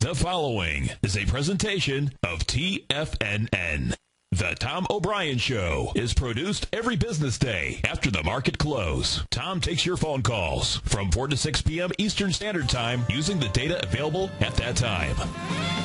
The following is a presentation of TFNN. The Tom O'Brien Show is produced every business day after the market close. Tom takes your phone calls from 4 to 6 p.m. Eastern Standard Time using the data available at that time.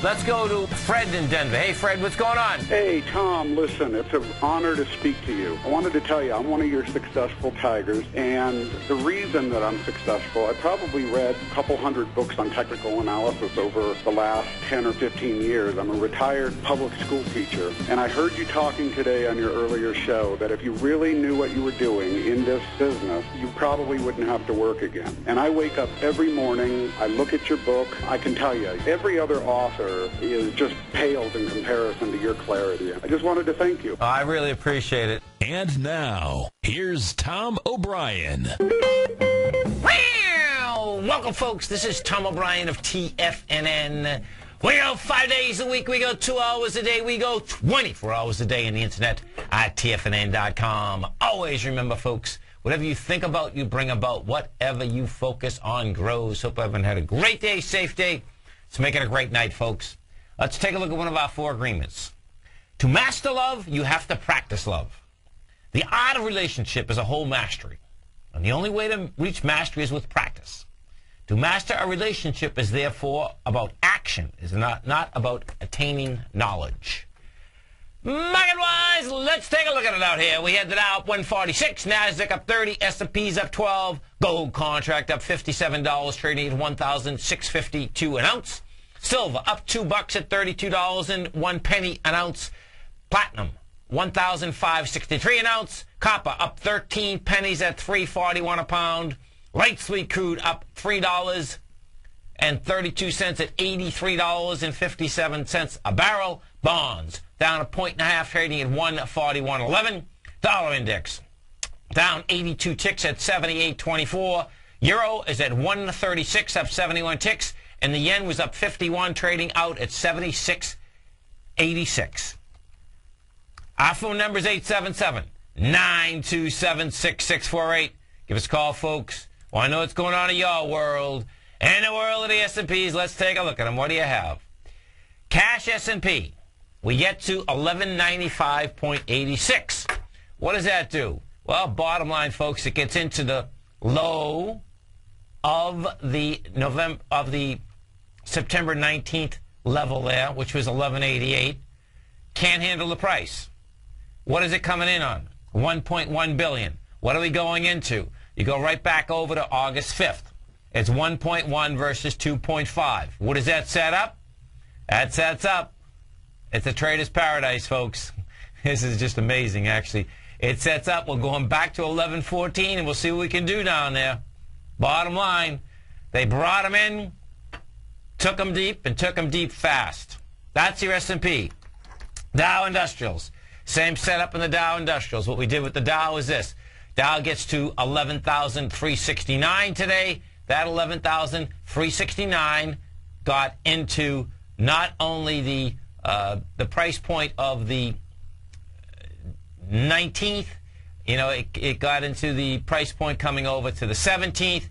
Let's go to Fred in Denver. Hey, Fred, what's going on? Hey, Tom, listen, it's an honor to speak to you. I wanted to tell you I'm one of your successful tigers, and the reason that I'm successful, I probably read a couple hundred books on technical analysis over the last 10 or 15 years. I'm a retired public school teacher, and I heard you talking today on your earlier show that if you really knew what you were doing in this business, you probably wouldn't have to work again. And I wake up every morning, I look at your book, I can tell you, every other author is just pales in comparison to your clarity. I just wanted to thank you. I really appreciate it. And now, here's Tom O'Brien. Wow! Welcome, folks. This is Tom O'Brien of TFNN. We go 5 days a week. We go 2 hours a day. We go 24 hours a day on the internet at TFNN.com. Always remember, folks, whatever you think about, you bring about. Whatever you focus on grows. Hope everyone had a great day, safe day. Let's make it a great night, folks. Let's take a look at one of our 4 agreements. To master love, you have to practice love. The art of relationship is a whole mastery. And the only way to reach mastery is with practice. To master a relationship is therefore about action, is not about attaining knowledge. Market-wise, let's take a look at it out here. We had the Dow up 146, Nasdaq up 30, S&P's up 12, gold contract up $57, trading at $1,652 an ounce. Silver up $2 at $32.01 an ounce. Platinum $1,563 an ounce. Copper up 13 pennies at $3.41 a pound. Light sweet crude up $3.32 at $83.57 a barrel. Bonds down 1.5 trading at 141.11. Dollar index down 82 ticks at 78.24. Euro is at 136 up 71 ticks, and the yen was up 51 trading out at 76.86. Our phone number is 877-927-6648. Give us a call, folks. Well, I know what's going on in your world. And the world of the S&Ps, let's take a look at them. What do you have? Cash S&P. We get to 1195.86. What does that do? Well, bottom line, folks, it gets into the low of the September 19th level there, which was 1188. Can't handle the price. What is it coming in on? 1.1 billion. What are we going into? You go right back over to August 5th. It's 1.1 versus 2.5. What does that set up? That sets up. It's a trader's paradise, folks. This is just amazing, actually. It sets up. We're going back to 1114, and we'll see what we can do down there. Bottom line, they brought them in, took them deep, and took them deep fast. That's your S&P. Dow Industrials. Same setup in the Dow Industrials. What we did with the Dow is this. Dow gets to 11,369 today. That 11,369 got into not only the price point of the 19th, you know, it got into the price point coming over to the 17th,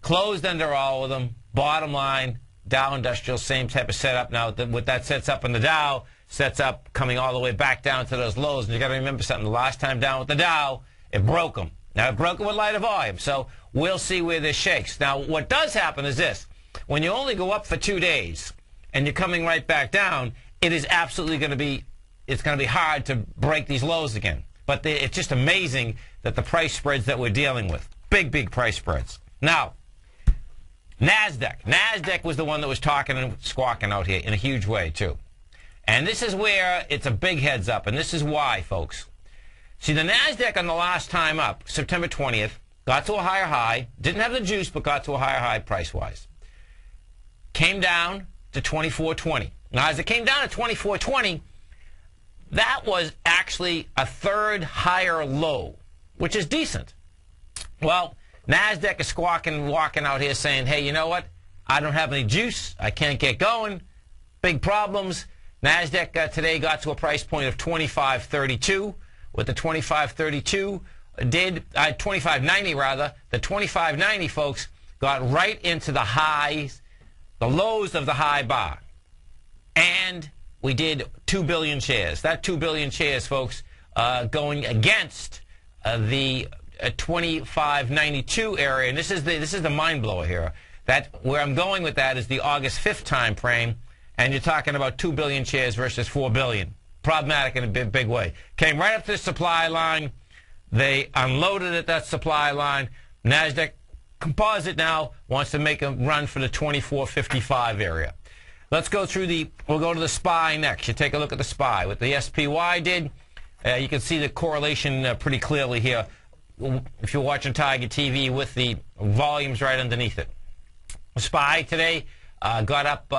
closed under all of them. Bottom line, Dow Industrial, same type of setup. Now, what that sets up in the Dow sets up coming all the way back down to those lows. And you got to remember something. The last time down with the Dow, it broke them. Now, it broke them with lighter volume. So we'll see where this shakes. Now, what does happen is this. When you only go up for 2 days and you're coming right back down, it is absolutely going to be, it's going to be hard to break these lows again. But it's just amazing that the price spreads that we're dealing with. Big, big price spreads. Now, Nasdaq. Nasdaq was the one that was talking and squawking out here in a huge way, too. And this is where it's a big heads up, and this is why, folks. See, the Nasdaq on the last time up, September 20th, got to a higher high, didn't have the juice, but got to a higher high price-wise. Came down to 24.20. Now, as it came down to 24.20, that was actually a third higher low, which is decent. Well, Nasdaq is squawking and walking out here saying, hey, you know what? I don't have any juice. I can't get going. Big problems. Nasdaq today got to a price point of 25.32. What the 25.32 did, 25.90 rather, the 25.90, folks, got right into the highs the lows of the high bar. And we did 2 billion shares. That 2 billion shares, folks, going against the 2592 area. And this is the mind blower here. Where I'm going with that is the August 5th time frame, and you're talking about 2 billion shares versus 4 billion. Problematic in a big way. Came right up to the supply line. They unloaded at that supply line. Nasdaq Composite now wants to make a run for the 2455 area. Let's go through we'll go to the SPY next. You take a look at the SPY. What the SPY did, you can see the correlation pretty clearly here if you're watching Tiger TV with the volumes right underneath it. SPY today got up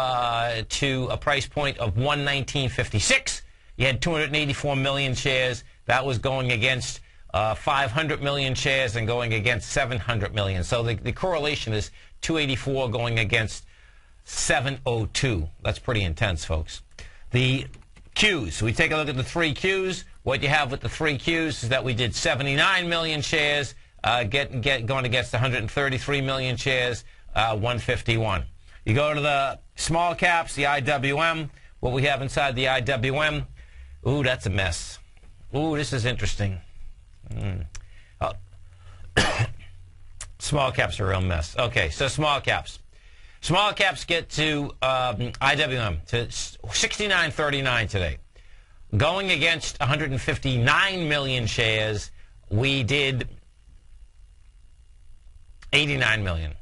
to a price point of 119.56. You had 284 million shares. That was going against 500 million shares and going against 700 million. So the correlation is 284 going against 702. That's pretty intense, folks. The Qs. We take a look at the 3 Qs. What you have with the 3 Qs is that we did 79 million shares going against 133 million shares, 151. You go to the small caps, the IWM. What we have inside the IWM. Ooh, that's a mess. Ooh, this is interesting. Small caps are a real mess. Okay, so small caps. Small caps get to IWM to 69.39 today. Going against 159 million shares, we did 89 million.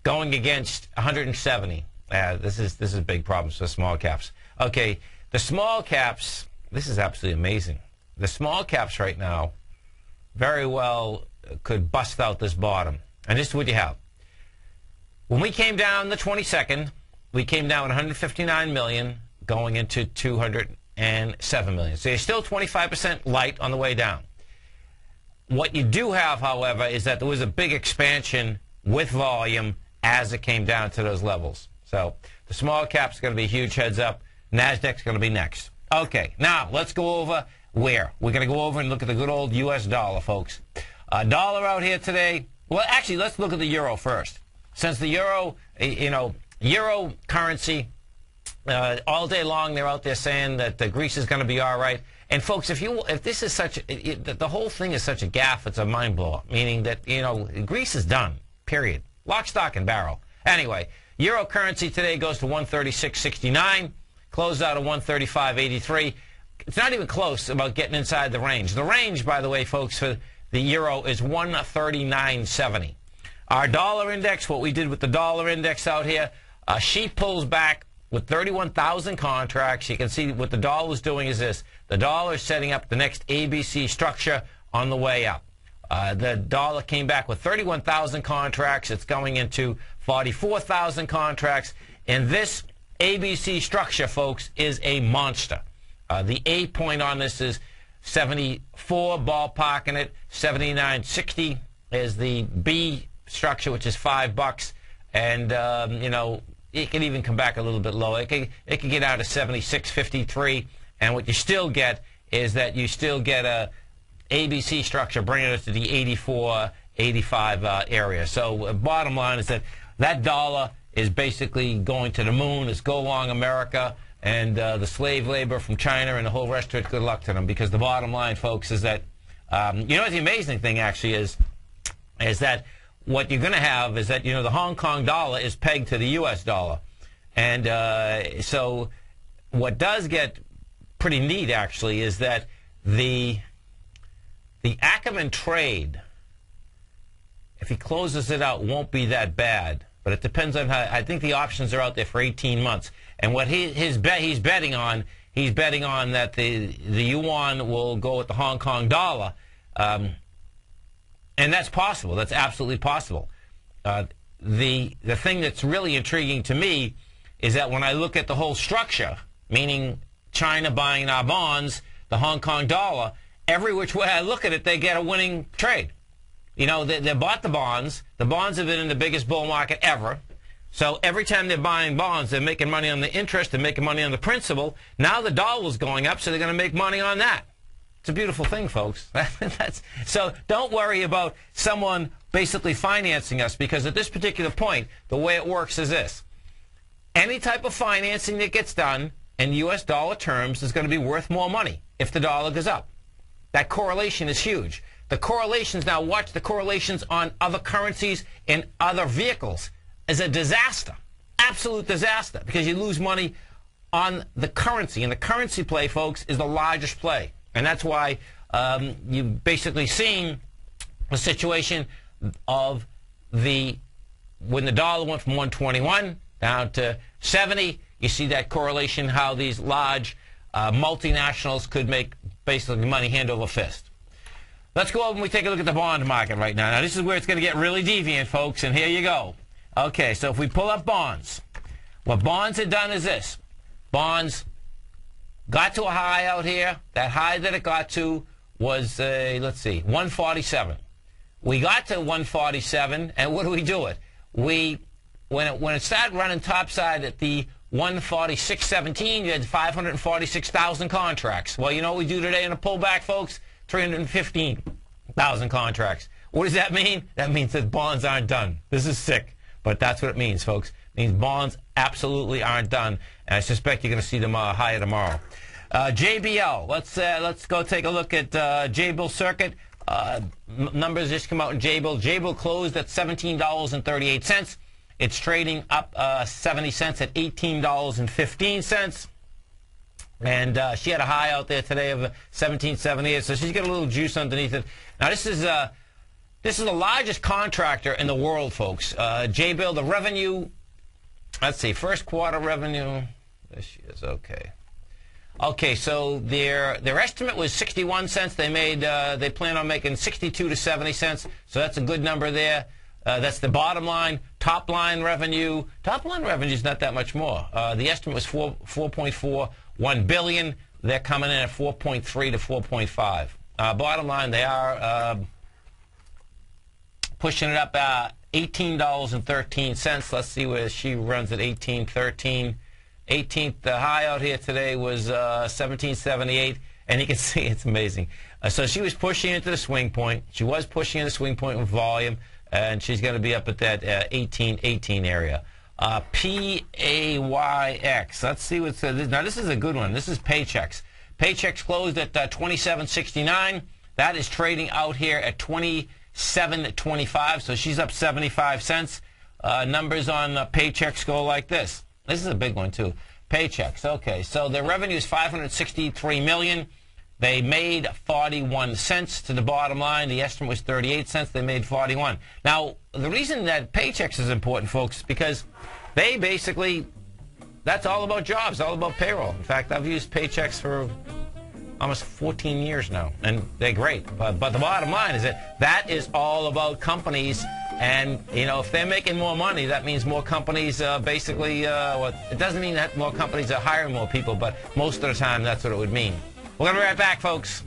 Going against 170. This is big problems for small caps. Okay, the small caps, this is absolutely amazing. The small caps right now very well could bust out this bottom. And this is what you have. When we came down the 22nd, we came down 159 million going into 207 million. So you're still 25% light on the way down. What you do have, however, is that there was a big expansion with volume as it came down to those levels. So the small cap's going to be a huge heads up. Nasdaq's going to be next. Okay, now let's go over where. We're going to go over and look at the good old U.S. dollar, folks. Dollar out here today. Well, actually, let's look at the euro first. Since the euro, euro currency, all day long they're out there saying that Greece is going to be all right. And folks, if this is such, the whole thing is such a gaffe, it's a mind blower. Meaning that Greece is done. Period. Lock, stock, and barrel. Anyway, euro currency today goes to 136.69. Closed out at 135.83. It's not even close about getting inside the range. The range, by the way, folks, for the euro is 139.70. Our dollar index, what we did with the dollar index out here, she pulls back with 31,000 contracts. You can see what the dollar is doing is this. The dollar is setting up the next ABC structure on the way up. The dollar came back with 31,000 contracts. It's going into 44,000 contracts. And this ABC structure, folks, is a monster. The A point on this is 74, ballparking it. 79.60 is the B structure, which is $5. And, it can even come back a little bit lower. It can get out to 76.53. And what you still get is that you still get a ABC structure bringing us to the 84, 85 area. So bottom line is that dollar is basically going to the moon. It's go along America, and the slave labor from China and the whole rest of it, good luck to them. Because the bottom line, folks, is that, the amazing thing actually is that what you're going to have is that, the Hong Kong dollar is pegged to the U.S. dollar. And so what does get pretty neat, actually, is that the Ackerman trade, if he closes it out, won't be that bad. But it depends on how. I think the options are out there for 18 months. And what he's betting on that the yuan will go with the Hong Kong dollar. And that's possible. That's absolutely possible. The thing that's really intriguing to me is that when I look at the whole structure, meaning China buying our bonds, the Hong Kong dollar, every which way I look at it, they get a winning trade. They bought the bonds. The bonds have been in the biggest bull market ever. So every time they're buying bonds, they're making money on the interest, they're making money on the principal. Now the dollar's going up, so they're going to make money on that. It's a beautiful thing, folks. So don't worry about someone basically financing us, because at this particular point, the way it works is this. Any type of financing that gets done in U.S. dollar terms is going to be worth more money if the dollar goes up. That correlation is huge. The correlations, now watch the correlations on other currencies and other vehicles, is a disaster. Absolute disaster, because you lose money on the currency. And the currency play, folks, is the largest play. And that's why you've basically seen a situation of when the dollar went from 121 down to 70, you see that correlation, how these large multinationals could make basically money hand over fist. Let's go over and we take a look at the bond market right now. Now, this is where it's going to get really deviant, folks, and here you go. Okay, so if we pull up bonds, what bonds have done is this. Bonds got to a high out here. That high that it got to was, let's see, 147. We got to 147, and what do we do it? When it started running topside at the 146.17, you had 546,000 contracts. Well, you know what we do today in a pullback, folks? 315,000 contracts. What does that mean? That means that bonds aren't done. This is sick, but that's what it means, folks. It means bonds absolutely aren't done, and I suspect you're going to see them higher tomorrow. JBL. Let's go take a look at Jabil circuit. Numbers just come out in Jabil. Jabil closed at $17.38. It's trading up 70 cents at $18.15. And she had a high out there today of 17.78, so she's got a little juice underneath it. Now, this is the largest contractor in the world, folks. Jabil, the revenue, let's see, first quarter revenue. There she is, okay. Okay, so their estimate was 61 cents. They plan on making 62 to 70 cents, so that's a good number there. That's the bottom line. Top line revenue is not that much more. The estimate was 4.41 billion. They're coming in at 4.3 to 4.5. Bottom line, they are pushing it up $18.13. Let's see where she runs at 18.13. 18th, the high out here today was 17.78, and you can see it's amazing. So she was pushing into the swing point. She was pushing into the swing point with volume, and she's going to be up at that 18 area. PAYX. Let's see what's now. This is a good one. This is Paychex. Paychex closed at 27.69. That is trading out here at 27.25. So she's up 75 cents. Numbers on Paychex go like this. This is a big one too. Paychex. Okay, so their revenue is $563 million. They made 41 cents to the bottom line. The estimate was 38 cents. They made 41. Now, the reason that Paychex is important, folks, is because they basically, that's all about jobs, all about payroll. In fact, I've used Paychex for almost 14 years now, and they're great. But the bottom line is that is all about companies. And, you know, if they're making more money, that means more companies basically, well, it doesn't mean that more companies are hiring more people, but most of the time that's what it would mean. We're going to be right back, folks.